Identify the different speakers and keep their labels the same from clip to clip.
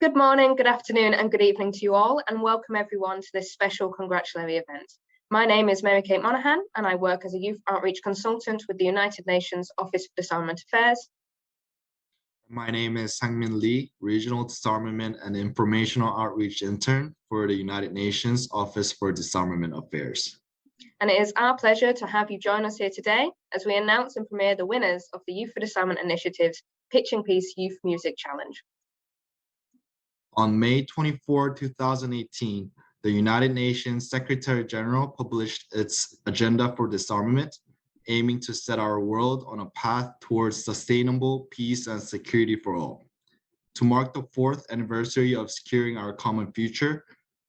Speaker 1: Good morning, good afternoon, and good evening to you all, and welcome everyone to this special congratulatory event. My name is Mary-Kate Mohan, and I work as a youth outreach consultant with the United Nations Office for Disarmament Affairs.
Speaker 2: My name is Sungmin Lee, Regional Disarmament and Informational Outreach Intern for the United Nations Office for Disarmament Affairs.
Speaker 1: And it is our pleasure to have you join us here today as we announce and premiere the winners of the Youth for Disarmament Initiative's Pitching Peace Youth Music Challenge.
Speaker 2: On May 24, 2018, the United Nations Secretary General published its Agenda for Disarmament, aiming to set our world on a path towards sustainable peace and security for all. To mark the 4th anniversary of securing our common future,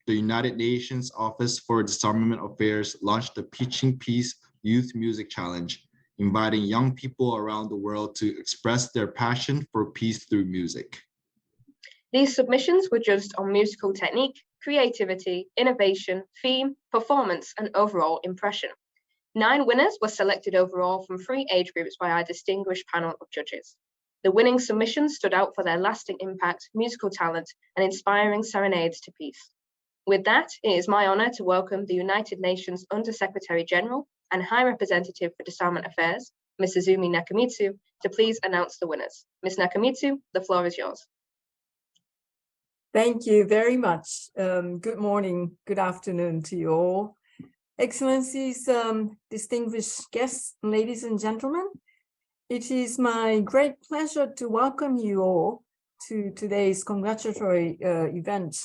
Speaker 2: the United Nations Office for Disarmament Affairs launched the Pitching Peace Youth Music Challenge, inviting young people around the world to express their passion for peace through music.
Speaker 1: These submissions were judged on musical technique, creativity, innovation, theme, performance, and overall impression. 9 winners were selected overall from 3 age groups by our distinguished panel of judges. The winning submissions stood out for their lasting impact, musical talent, and inspiring serenades to peace. With that, it is my honor to welcome the United Nations Under-Secretary General and High Representative for Disarmament Affairs, Ms. Izumi Nakamitsu, to please announce the winners. Ms. Nakamitsu, the floor is yours.
Speaker 3: Thank you very much. Good morning, good afternoon to you all. Excellencies, distinguished guests, ladies and gentlemen, it is my great pleasure to welcome you all to today's congratulatory event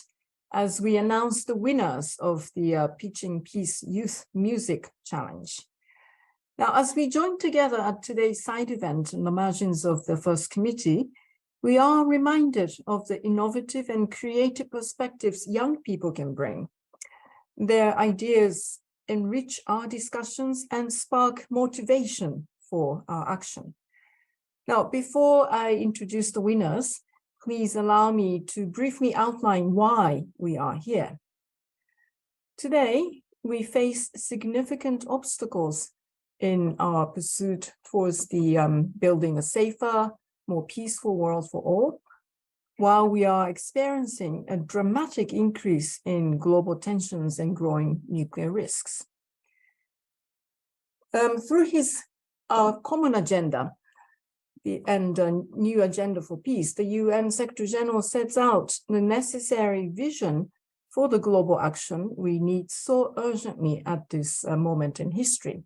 Speaker 3: as we announce the winners of the Pitching Peace Youth Music Challenge. Now, as we join together at today's side event on the margins of the First Committee, we are reminded of the innovative and creative perspectives young people can bring. Their ideas enrich our discussions and spark motivation for our action. Now, before I introduce the winners, please allow me to briefly outline why we are here. Today, we face significant obstacles in our pursuit towards the building a safer, more peaceful world for all, while we are experiencing a dramatic increase in global tensions and growing nuclear risks. Through his common agenda and a new agenda for peace, the UN Secretary General sets out the necessary vision for the global action we need so urgently at this moment in history.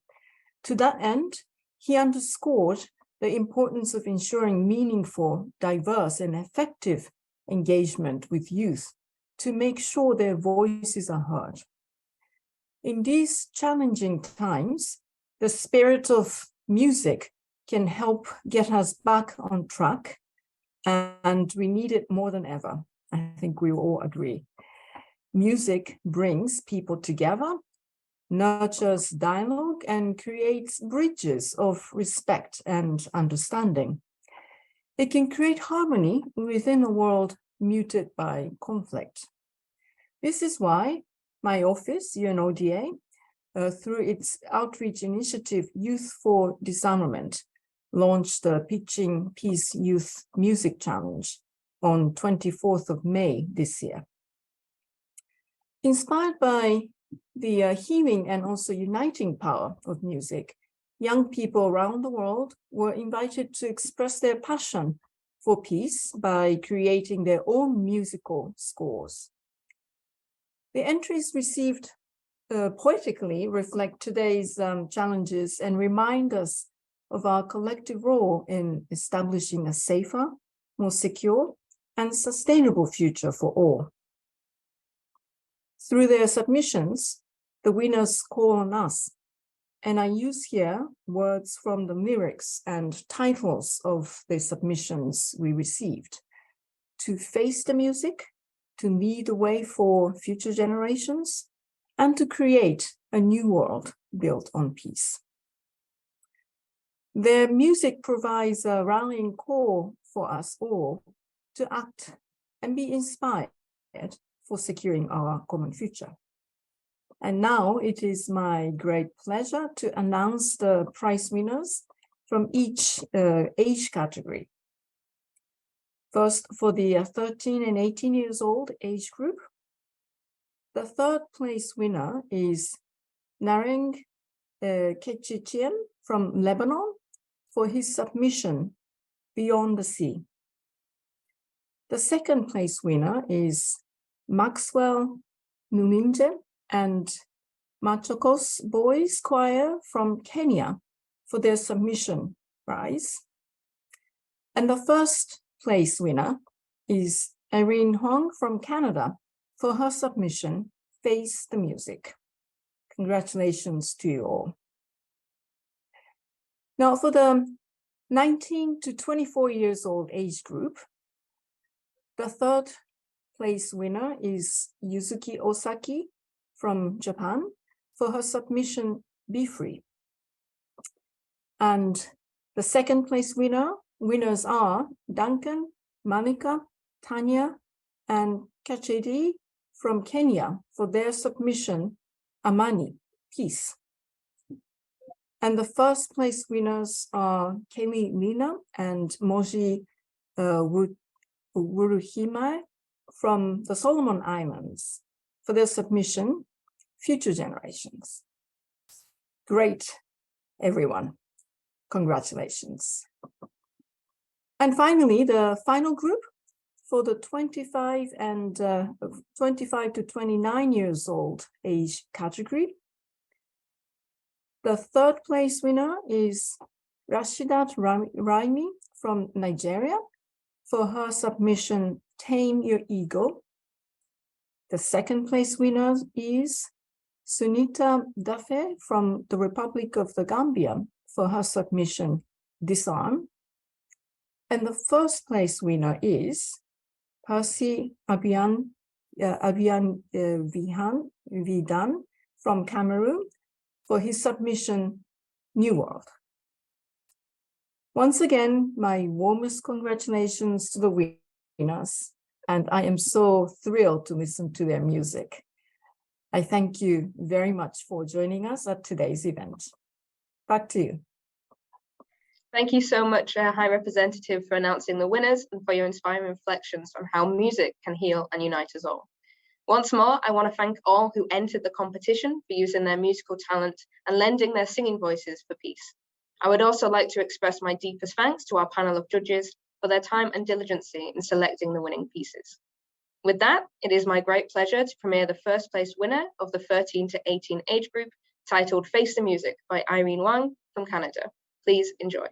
Speaker 3: To that end, he underscored the importance of ensuring meaningful, diverse, and effective engagement with youth to make sure their voices are heard. In these challenging times, the spirit of music can help get us back on track, and we need it more than ever. I think we all agree. Music brings people together, nurtures dialogue, and creates bridges of respect and understanding. It can create harmony within a world muted by conflict. This is why my office, UNODA, through its outreach initiative, Youth for Disarmament, launched the Pitching Peace Youth Music Challenge on 24th of May this year. Inspired by the healing and also uniting power of music, young people around the world were invited to express their passion for peace by creating their own musical scores. The entries received poetically reflect today's challenges and remind us of our collective role in establishing a safer, more secure, and sustainable future for all. Through their submissions, the winners call on us, and I use here words from the lyrics and titles of the submissions we received: to face the music, to lead the way for future generations, and to create a new world built on peace. Their music provides a rallying call for us all to act and be inspired for securing our common future. And now it is my great pleasure to announce the prize winners from each age category. First, for the 13 and 18 years old age group, the third place winner is Nareng Kechichien from Lebanon for his submission, Beyond the Sea. The second place winner is Maxwell Numinje and Machokos Boys Choir from Kenya for their submission prize. And the first place winner is Irene Hong from Canada for her submission, Face the Music. Congratulations to you all. Now for the 19 to 24 years old age group, the third place winner is Yuzuki Osaki from Japan for her submission, Be Free. And the second place winners are Duncan, Manika, Tanya, and Kachedi from Kenya for their submission, Amani, Peace. And the first place winners are Kemi Lina and Moji Wuruhime from the Solomon Islands for their submission, Future Generations. Great, everyone. Congratulations. And finally, the final group for the 25 to 29 years old age category. The third place winner is Rashidat Raimi from Nigeria for her submission, Tame Your Ego. The second place winner is Sunita Dafe from the Republic of the Gambia for her submission, Disarm. And the first place winner is Percy Abian Vidan from Cameroon for his submission, New World. Once again, my warmest congratulations to the winners, and I am so thrilled to listen to their music. I thank you very much for joining us at today's event. Back to you.
Speaker 1: Thank you so much, High Representative, for announcing the winners and for your inspiring reflections on how music can heal and unite us all. Once more, I want to thank all who entered the competition for using their musical talent and lending their singing voices for peace. I would also like to express my deepest thanks to our panel of judges for their time and diligence in selecting the winning pieces. With that, it is my great pleasure to premiere the first place winner of the 13 to 18 age group, titled Face the Music by Irene Wang from Canada. Please enjoy.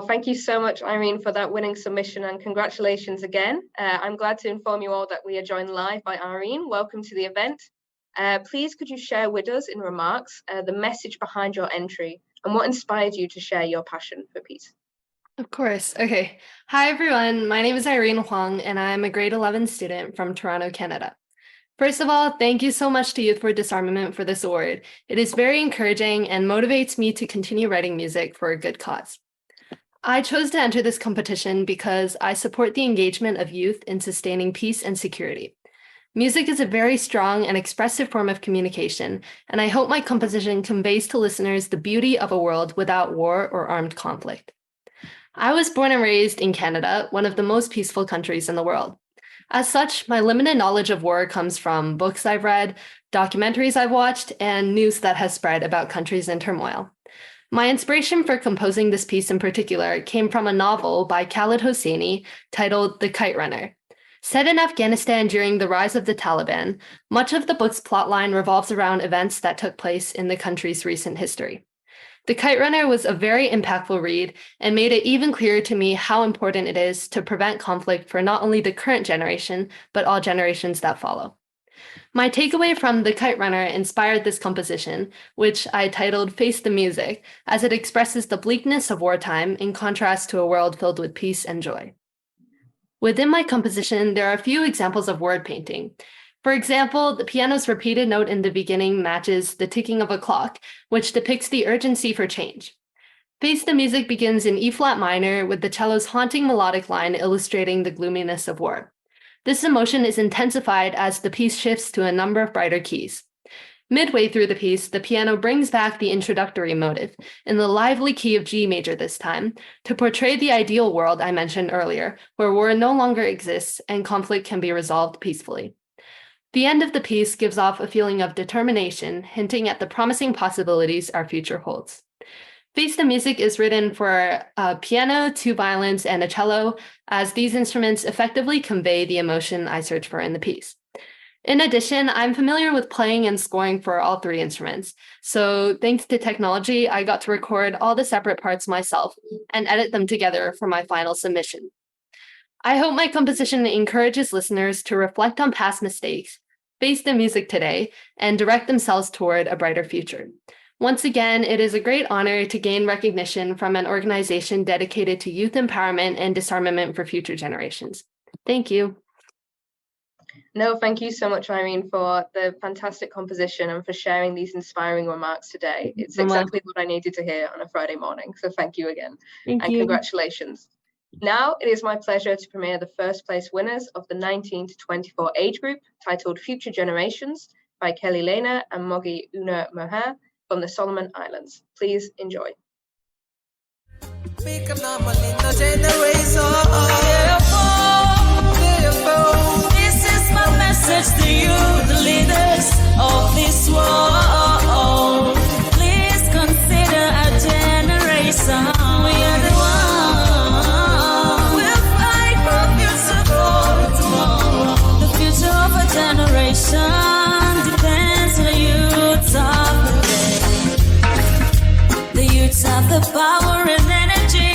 Speaker 1: Well, thank you so much, Irene, for that winning submission, and congratulations again. I'm glad to inform you all that we are joined live by Irene. Welcome to the event. Please, could you share with us in remarks the message behind your entry and what inspired you to share your passion for peace?
Speaker 4: Of course. Okay. Hi, everyone. My name is Irene Huang, and I'm a grade 11 student from Toronto, Canada. First of all, thank you so much to Youth for Disarmament for this award. It is very encouraging and motivates me to continue writing music for a good cause. I chose to enter this competition because I support the engagement of youth in sustaining peace and security. Music is a very strong and expressive form of communication, and I hope my composition conveys to listeners the beauty of a world without war or armed conflict. I was born and raised in Canada, one of the most peaceful countries in the world. As such, my limited knowledge of war comes from books I've read, documentaries I've watched, and news that has spread about countries in turmoil. My inspiration for composing this piece in particular came from a novel by Khaled Hosseini titled The Kite Runner. Set in Afghanistan during the rise of the Taliban, much of the book's plotline revolves around events that took place in the country's recent history. The Kite Runner was a very impactful read and made it even clearer to me how important it is to prevent conflict for not only the current generation, but all generations that follow. My takeaway from The Kite Runner inspired this composition, which I titled Face the Music, as it expresses the bleakness of wartime in contrast to a world filled with peace and joy. Within my composition, there are a few examples of word painting. For example, the piano's repeated note in the beginning matches the ticking of a clock, which depicts the urgency for change. Face the Music begins in E-flat minor, with the cello's haunting melodic line illustrating the gloominess of war. This emotion is intensified as the piece shifts to a number of brighter keys. Midway through the piece, the piano brings back the introductory motive, in the lively key of G major this time, to portray the ideal world I mentioned earlier, where war no longer exists and conflict can be resolved peacefully. The end of the piece gives off a feeling of determination, hinting at the promising possibilities our future holds. Face the Music is written for a piano, 2 violins, and a cello, as these instruments effectively convey the emotion I search for in the piece. In addition, I'm familiar with playing and scoring for all 3 instruments, so thanks to technology, I got to record all the separate parts myself and edit them together for my final submission. I hope my composition encourages listeners to reflect on past mistakes, face the music today, and direct themselves toward a brighter future. Once again, it is a great honor to gain recognition from an organization dedicated to youth empowerment and disarmament for future generations. Thank you.
Speaker 1: No, thank you so much, Irene, for the fantastic composition and for sharing these inspiring remarks today. It's exactly what I needed to hear on a Friday morning, so thank you again.
Speaker 4: Thank you.
Speaker 1: Congratulations. Now, it is my pleasure to premiere the first place winners of the 19 to 24 age group, titled Future Generations by Kelly Lena and Mogi Una Mohan from the Solomon Islands. Please enjoy.
Speaker 5: This is my message to you, the leaders of this world. Please consider a generation. We are the one. We'll fight for tomorrow. The future of a generation depends on the youth of the day. The youth have the power and energy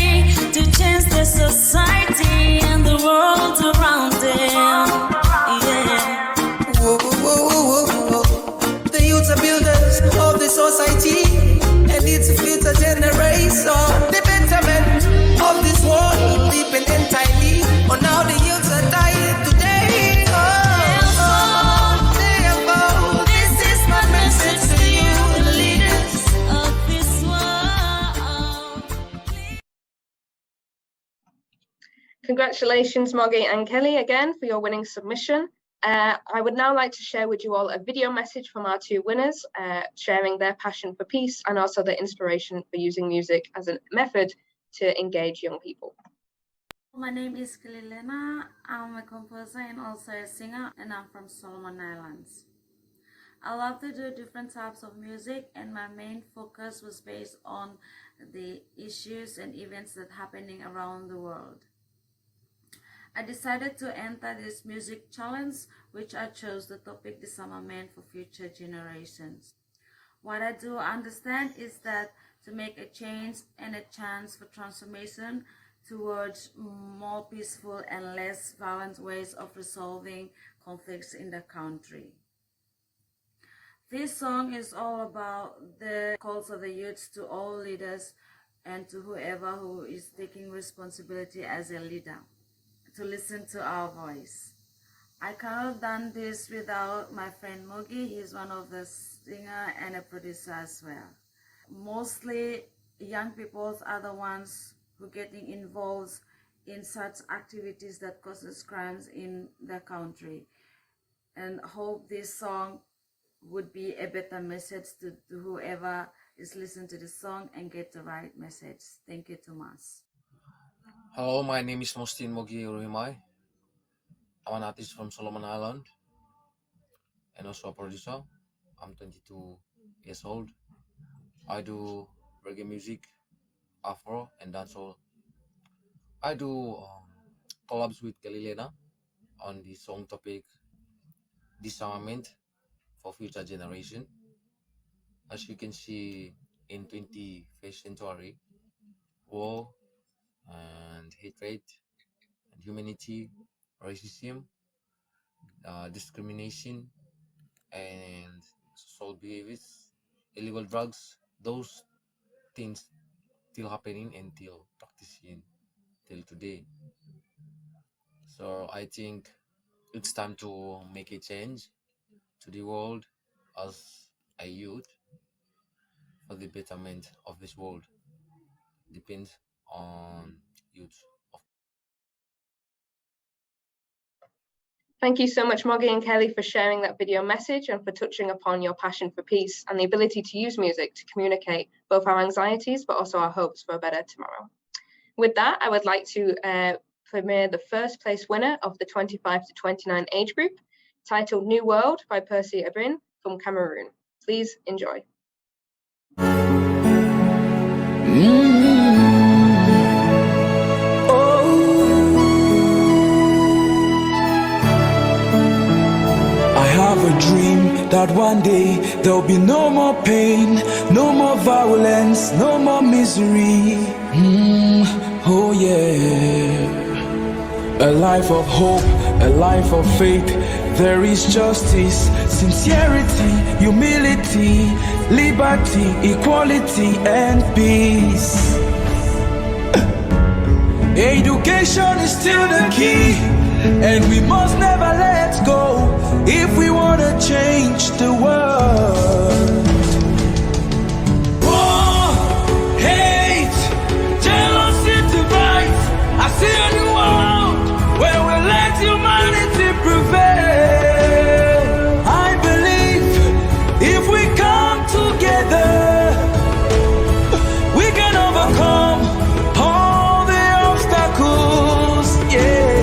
Speaker 5: to change the society and the world around them. Yeah.
Speaker 6: Whoa, whoa, whoa, whoa, whoa. The youth are builders of the society, and it's a future generation. The betterment of this world depends entirely on how the youths are dying today. Therefore,
Speaker 5: this is my message to you, the leaders of this world.
Speaker 1: Congratulations, Mogi and Kelly, again for your winning submission. I would now like to share with you all a video message from our 2 winners, sharing their passion for peace and also their inspiration for using music as a method to engage young people.
Speaker 7: My name is Kelly Lena. I'm a composer and also a singer, and I'm from Solomon Islands. I love to do different types of music, and my main focus was based on the issues and events that are happening around the world. I decided to enter this music challenge, which I chose the topic Disarmament for future generations. What I do understand is that to make a change and a chance for transformation towards more peaceful and less violent ways of resolving conflicts in the country. This song is all about the calls of the youth to all leaders and to whoever who is taking responsibility as a leader to listen to our voice. I cannot have done this without my friend Mogi. He's one of the singer and a producer as well. Mostly young people are the ones who are getting involved in such activities that causes crimes in the country, and hope this song would be a better message to whoever is listening to the song and get the right message. Thank you too much.
Speaker 8: Hello, my name is Mostin Mogi Uruhimai. I'm an artist from Solomon Island and also a producer. I'm 22 years old. I do reggae music, afro, and dancehall. I do collabs with Kelly on the song topic Disarmament for Future Generation. As you can see, in 21st century, war and hatred and humanity, racism, discrimination, and social behaviors, illegal drugs, those things still happening until practicing till today. So I think it's time to make a change to the world as a youth for the betterment of this world. Depends on youth.
Speaker 1: Thank you so much, Moggy and Kelly, for sharing that video message and for touching upon your passion for peace and the ability to use music to communicate both our anxieties, but also our hopes for a better tomorrow. With that, I would like to premiere the first place winner of the 25 to 29 age group, titled New World by Percy Abrin from Cameroon. Please enjoy.
Speaker 6: I have a dream that one day there'll be no more pain, no more violence, no more misery. Oh yeah. A life of hope, a life of faith. There is justice, sincerity, humility, liberty, equality, and peace. Education is still the key, and we must never let go if we want to change the world. War, hate, jealousy divides. I see a new world where we let humanity prevail. I believe if we come together, we can overcome all the obstacles. Yeah.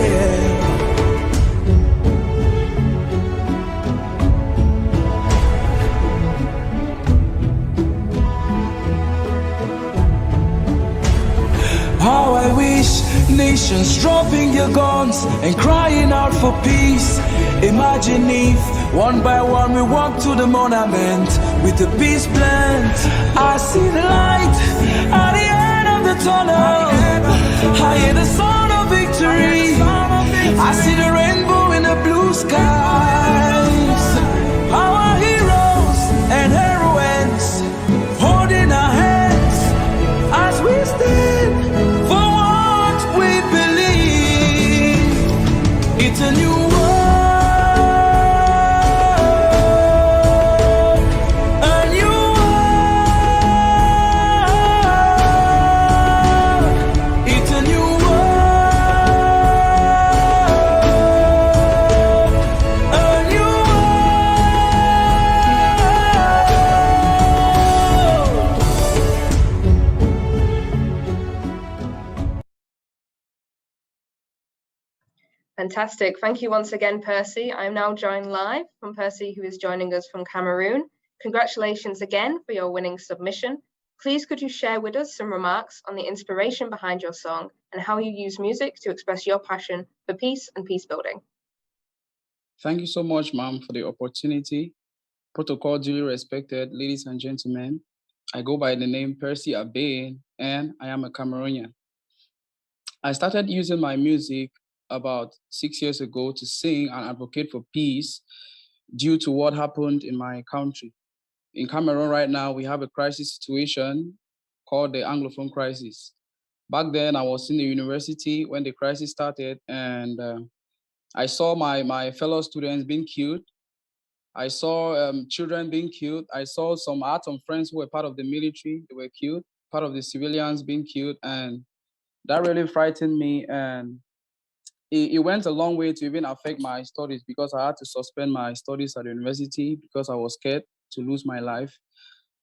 Speaker 6: How I wish nations dropping their guns and crying out for peace. Imagine if one by one we walk to the monument with a peace plant. I see the light at the end of the tunnel. I hear the sound of victory. I see the rainbow in the blue skies. Our heroes and heroines holding our hands as we stand for what we believe. It's a new world, a new world. It's a new world, a new
Speaker 1: Fantastic. Thank you once again, Percy. I'm now joined live from Percy, who is joining us from Cameroon. Congratulations again for your winning submission. Please could you share with us some remarks on the inspiration behind your song and how you use music to express your passion for peace and peace building?
Speaker 9: Thank you so much, ma'am, for the opportunity. Protocol duly respected, ladies and gentlemen. I go by the name Percy Abe, and I am a Cameroonian. I started using my music about 6 years ago to sing and advocate for peace due to what happened in my country. In Cameroon right now, we have a crisis situation called the Anglophone crisis. Back then, I was in the university when the crisis started, and I saw my fellow students being killed. I saw children being killed. I saw some some friends who were part of the military, they were killed, part of the civilians being killed, and that really frightened me. And it went a long way to even affect my studies because I had to suspend my studies at the university because I was scared to lose my life.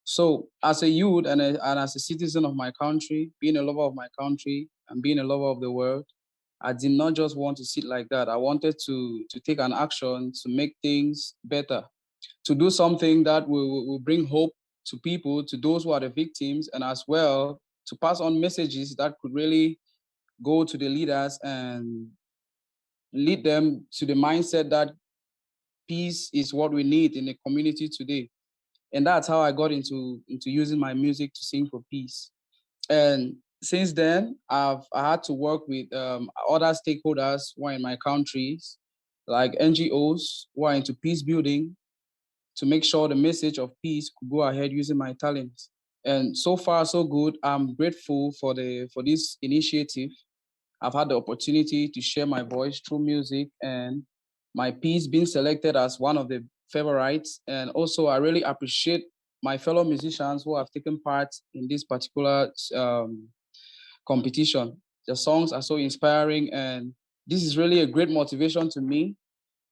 Speaker 9: So as a youth and as a citizen of my country, being a lover of my country and being a lover of the world, I did not just want to sit like that. I wanted to take an action to make things better, to do something that will bring hope to people, to those who are the victims, and as well to pass on messages that could really go to the leaders and lead them to the mindset that peace is what we need in the community today. And that's how I got into using my music to sing for peace. And since then, I had to work with other stakeholders who are in my countries, like NGOs who are into peace building, to make sure the message of peace could go ahead using my talents. And so far, so good. I'm grateful for this initiative. I've had the opportunity to share my voice through music, and my piece being selected as one of the favorites. And also, I really appreciate my fellow musicians who have taken part in this particular competition. The songs are so inspiring, and this is really a great motivation to me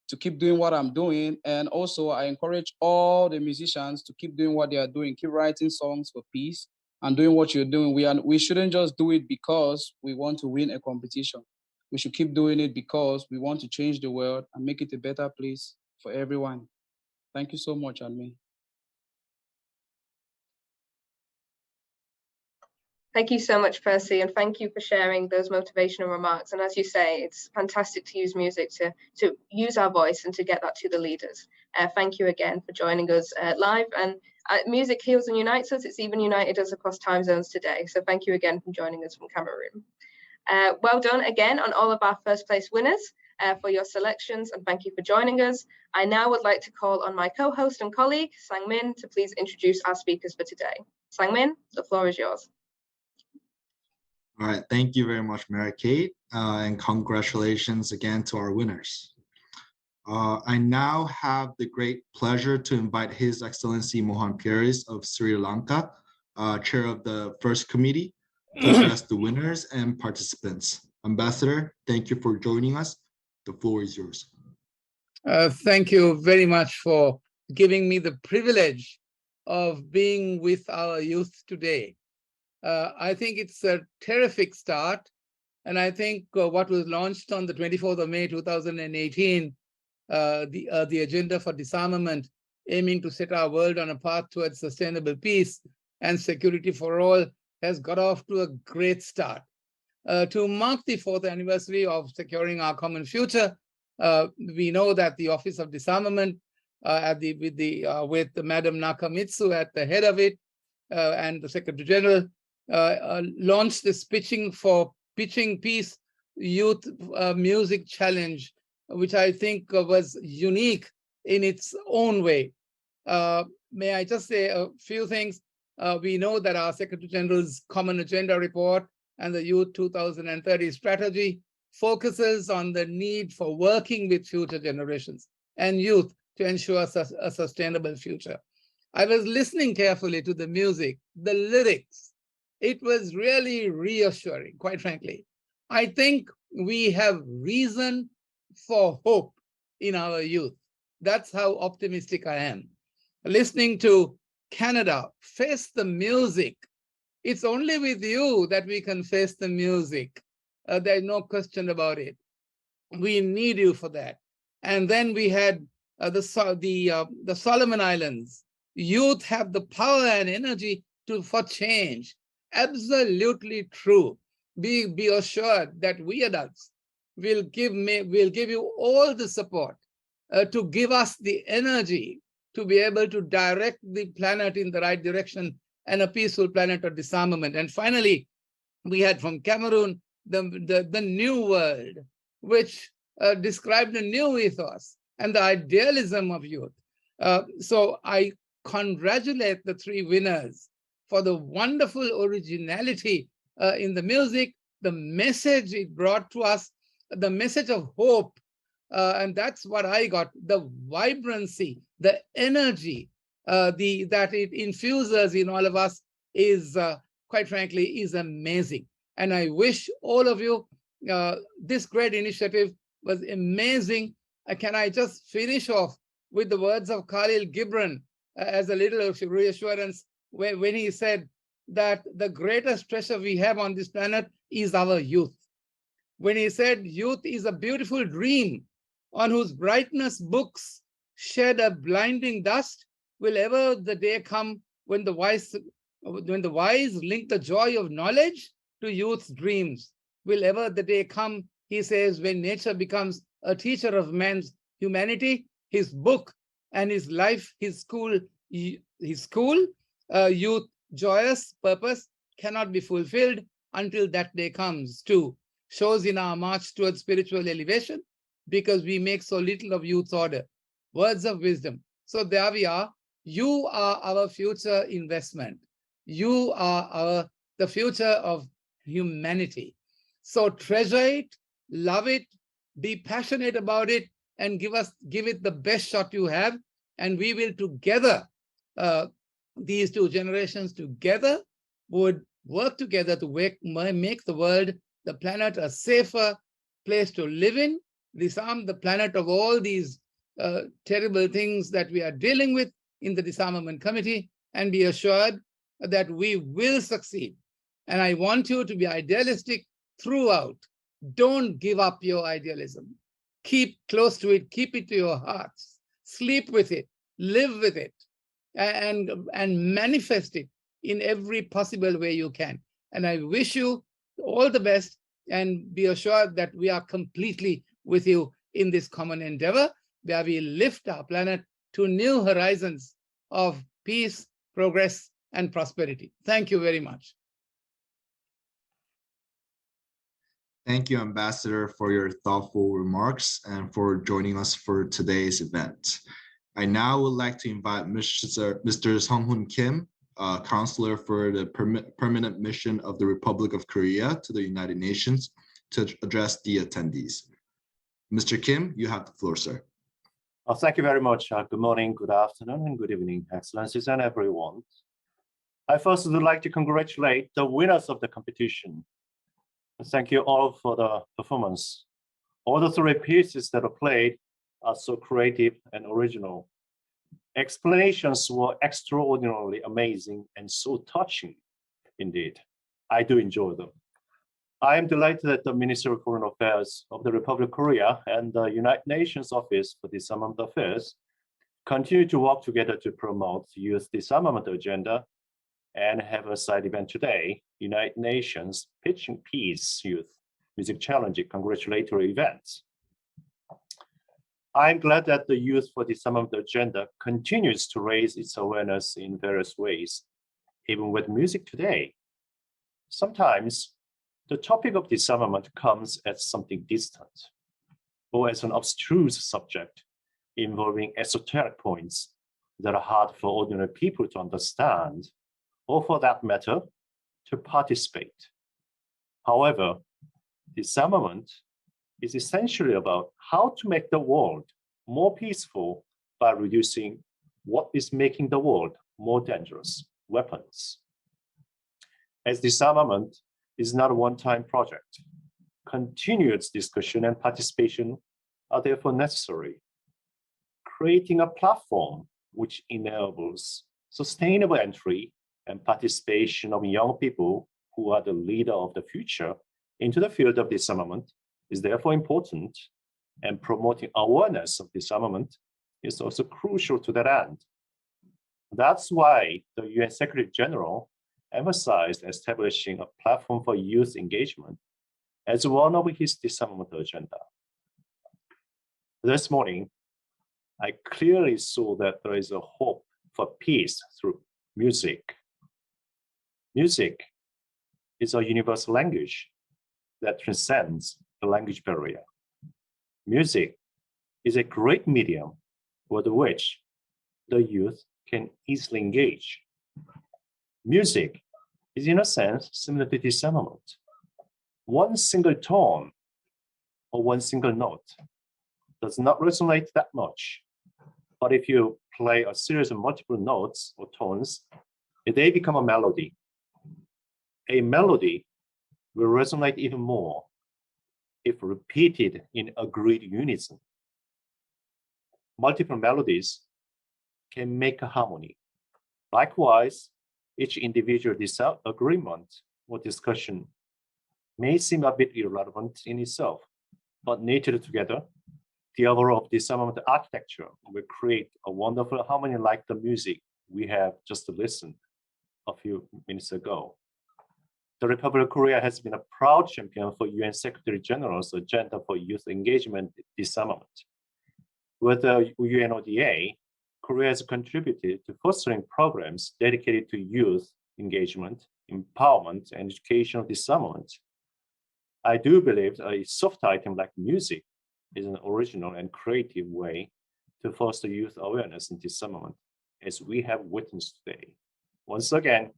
Speaker 9: to keep doing what I'm doing. And also, I encourage all the musicians to keep doing what they are doing, keep writing songs for peace and doing what you're doing. We shouldn't just do it because we want to win a competition. We should keep doing it because we want to change the world and make it a better place for everyone. Thank you so much, Anmi.
Speaker 1: Thank you so much, Percy, and thank you for sharing those motivational remarks. And as you say, it's fantastic to use music to use our voice and to get that to the leaders. Thank you again for joining us live. And music heals and unites us. It's even united us across time zones today. So thank you again for joining us from Cameroon. Well done again on all of our first place winners for your selections, and thank you for joining us. I now would like to call on my co-host and colleague, Sang-min, to please introduce our speakers for today. Sang-min, the floor is yours.
Speaker 2: All right, thank you very much, Mary-Kate, and congratulations again to our winners. I now have the great pleasure to invite His Excellency Mohan Pieris of Sri Lanka, Chair of the First Committee, to address the winners and participants. Ambassador, thank you for joining us. The floor is yours.
Speaker 10: Thank you very much for giving me the privilege of being with our youth today. I think it's a terrific start. And I think what was launched on the 24th of May, 2018, the agenda for disarmament, aiming to set our world on a path towards sustainable peace and security for all, has got off to a great start. To mark the 4th anniversary of securing our common future, we know that the Office of Disarmament, with Madam Nakamitsu at the head of it, and the Secretary General, launched this Pitching Peace Youth Music Challenge, which I think was unique in its own way. May I just say a few things? We know that our Secretary General's Common Agenda Report and the Youth 2030 Strategy focuses on the need for working with future generations and youth to ensure a sustainable future. I was listening carefully to the music, the lyrics. It was really reassuring, quite frankly. I think we have reason for hope in our youth. That's how optimistic I am. Listening to Canada, face the music. It's only with you that we can face the music. There's no question about it. We need you for that. And then we had the Solomon Islands. Youth have the power and energy for change. Absolutely true. Be assured that we adults will give you all the support to give us the energy to be able to direct the planet in the right direction and a peaceful planet of disarmament. And finally, we had from Cameroon the new world, which described a new ethos and the idealism of youth. So I congratulate the three winners for the wonderful originality in the music, the message it brought to us, the message of hope. And that's what I got, the vibrancy, the energy that it infuses in all of us is, quite frankly, is amazing. And I wish all of you, this great initiative was amazing. Can I just finish off with the words of Khalil Gibran as a little reassurance when he said that the greatest treasure we have on this planet is our youth. When he said youth is a beautiful dream on whose brightness books shed a blinding dust, will ever the day come when the wise link the joy of knowledge to youth's dreams? Will ever the day come, he says, when nature becomes a teacher of man's humanity, his book and his life, his school, youth, joyous purpose cannot be fulfilled until that day comes too. Shows in our march towards spiritual elevation, because we make so little of youth's order. Words of wisdom. So there we are. You are our future investment. You are the future of humanity. So treasure it, love it, be passionate about it, and give it the best shot you have. And we will together, these two generations together, would work together to make the world, the planet, a safer place to live in, disarm the planet of all these terrible things that we are dealing with in the Disarmament Committee, and be assured that we will succeed. And I want you to be idealistic throughout. Don't give up your idealism. Keep close to it, keep it to your hearts, sleep with it, live with it, and manifest it in every possible way you can. And I wish you all the best, and be assured that we are completely with you in this common endeavor, where we lift our planet to new horizons of peace, progress, and prosperity. Thank you very much.
Speaker 2: Thank you, Ambassador, for your thoughtful remarks and for joining us for today's event. I now would like to invite Mr. Sunghoon Kim, Counsellor for the Permanent Mission of the Republic of Korea to the United Nations, to address the attendees. Mr. Kim, you have the floor, sir.
Speaker 11: Thank you very much. Good morning, good afternoon, and good evening, Excellencies and everyone. I first would like to congratulate the winners of the competition. Thank you all for the performance. All the three pieces that are played are so creative and original. Explanations were extraordinarily amazing and so touching indeed. I do enjoy them. I am delighted that the Ministry of Foreign Affairs of the Republic of Korea and the United Nations Office for Disarmament Affairs continue to work together to promote youth disarmament agenda and have a side event today, United Nations Pitching Peace Youth Music Challenge Congratulatory events. I'm glad that the Youth for Disarmament agenda continues to raise its awareness in various ways, even with music today. Sometimes the topic of disarmament comes as something distant, or as an abstruse subject involving esoteric points that are hard for ordinary people to understand, or for that matter, to participate. However, disarmament is essentially about how to make the world more peaceful by reducing what is making the world more dangerous, weapons. As disarmament is not a one-time project, continuous discussion and participation are therefore necessary. Creating a platform which enables sustainable entry and participation of young people who are the leader of the future into the field of disarmament is therefore important, and promoting awareness of disarmament is also crucial to that end. That's why the UN Secretary General emphasized establishing a platform for youth engagement as one of his disarmament agenda. This morning, I clearly saw that there is a hope for peace through music, Music is a universal language that transcends the language barrier. Music is a great medium with which the youth can easily engage. Music is, in a sense, similar to disarmament. One single tone or one single note does not resonate that much. But if you play a series of multiple notes or tones, they become a melody. A melody will resonate even more if repeated in agreed unison. Multiple melodies can make a harmony. Likewise, each individual disagreement or discussion may seem a bit irrelevant in itself, but knitted together, the overall disarmament architecture will create a wonderful harmony like the music we have just listened a few minutes ago. The Republic of Korea has been a proud champion for UN Secretary General's agenda for youth engagement disarmament. With the UNODA, Korea has contributed to fostering programs dedicated to youth engagement, empowerment, and educational disarmament. I do believe a soft item like music is an original and creative way to foster youth awareness and disarmament, as we have witnessed today. Once again,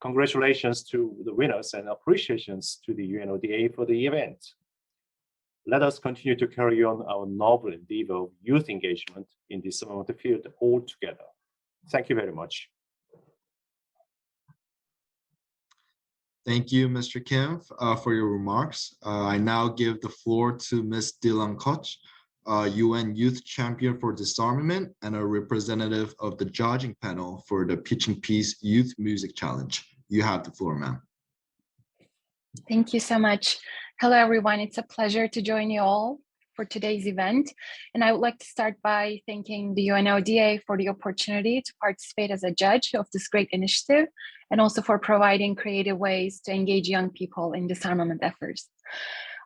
Speaker 11: congratulations to the winners and appreciations to the UNODA for the event. Let us continue to carry on our noble endeavor of youth engagement in the disarmament field all together. Thank you very much.
Speaker 2: Thank you, Mr. Kim, for your remarks. I now give the floor to Ms. Dilan, UN Youth Champion for Disarmament and a representative of the judging panel for the Pitching Peace Youth Music Challenge. You have the floor, ma'am.
Speaker 12: Thank you so much. Hello, everyone. It's a pleasure to join you all for today's event. And I would like to start by thanking the UNODA for the opportunity to participate as a judge of this great initiative, and also for providing creative ways to engage young people in disarmament efforts.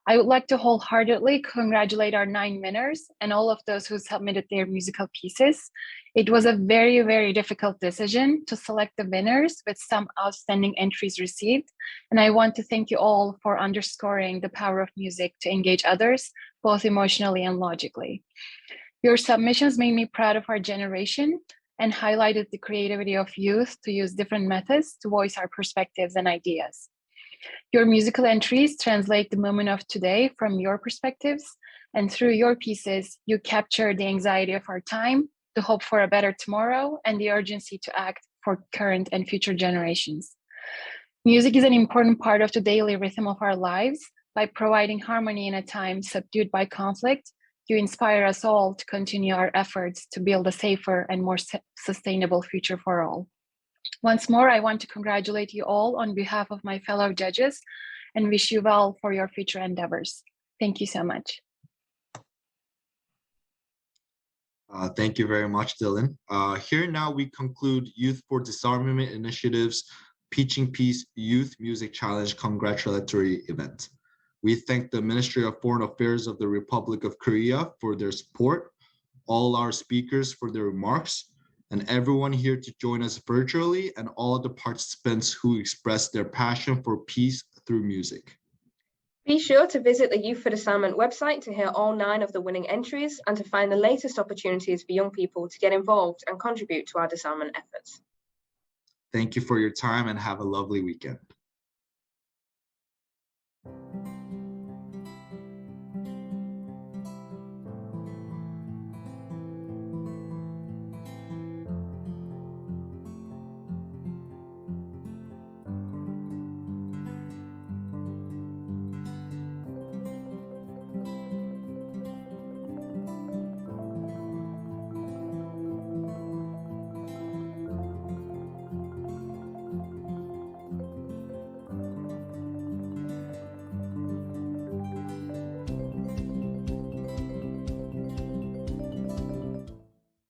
Speaker 12: I would like to wholeheartedly congratulate our 9 winners and all of those who submitted their musical pieces. It was a very, very difficult decision to select the winners with some outstanding entries received. And I want to thank you all for underscoring the power of music to engage others, both emotionally and logically. Your submissions made me proud of our generation and highlighted the creativity of youth to use different methods to voice our perspectives and ideas. Your musical entries translate the moment of today from your perspectives, and through your pieces, you capture the anxiety of our time, the hope for a better tomorrow, and the urgency to act for current and future generations. Music is an important part of the daily rhythm of our lives. By providing harmony in a time subdued by conflict, you inspire us all to continue our efforts to build a safer and more sustainable future for all. Once more, I want to congratulate you all on behalf of my fellow judges and wish you well for your future endeavors. Thank you so much.
Speaker 2: Thank you very much, Dylan. Here now we conclude Youth for Disarmament Initiative's Pitching Peace Youth Music Challenge Congratulatory event. We thank the Ministry of Foreign Affairs of the Republic of Korea for their support, all our speakers for their remarks, and everyone here to join us virtually, and all the participants who expressed their passion for peace through music.
Speaker 1: Be sure to visit the Youth for Disarmament website to hear all 9 of the winning entries and to find the latest opportunities for young people to get involved and contribute to our disarmament efforts.
Speaker 2: Thank you for your time and have a lovely weekend.